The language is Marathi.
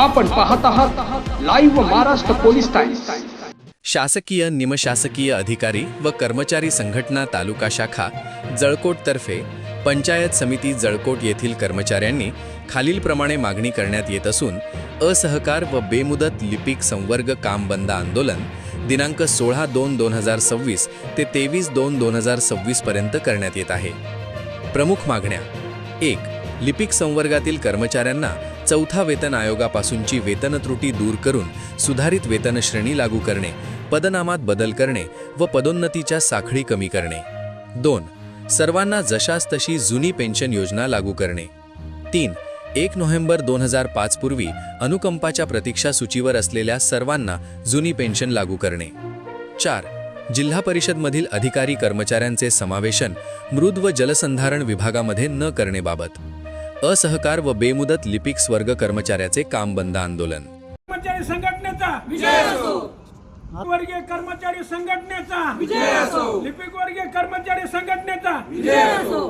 आपण पाहत आहात लाईव्ह महाराष्ट्र पोलीस टाइम्स। शासकीय निमशासकीय अधिकारी व कर्मचारी संघटना तालुका शाखा जळकोटतर्फे पंचायत समिती जळकोट येथील कर्मचाऱ्यांनी खालीलप्रमाणे मागणी करण्यात येत असून असहकार व बेमुदत लिपिक संवर्ग काम बंद आंदोलन दिनांक 16/2/2026 ते 23/2/2026 पर्यंत करण्यात येत आहे। प्रमुख मागण्या: 1. लिपिक संवर्गातील कर्मचाऱ्यांना चौथा वेतन आयोगापासूनची वेतन त्रुटी दूर करून सुधारित वेतन श्रेणी लागू करणे, पदनामात बदल करणे व पदोन्नतीच्या साखळी कमी करणे। 2. सर्वांना जशास तशी जुनी पेन्शन योजना लागू करणे। 3. 1 नोव्हेंबर 2005 पूर्वी अनुकंपाच्या प्रतीक्षा सूचीवर असलेल्या सर्वांना जुनी पेन्शन लागू करणे। 4. जिल्हा परिषदमधील अधिकारी कर्मचाऱ्यांचे समावेशन मृद व जलसंधारण विभागामध्ये न करण्याबाबत असहकार व बेमुदत लिपिक स्वर्ग कर्मचाऱ्याचे काम बंद आंदोलन। कर्मचारी संघटनेचा विजय असो, वर्गीय कर्मचारी संघटनेचा विजय असो, लिपिक वर्गीय कर्मचारी संघटनेचा विजय असो।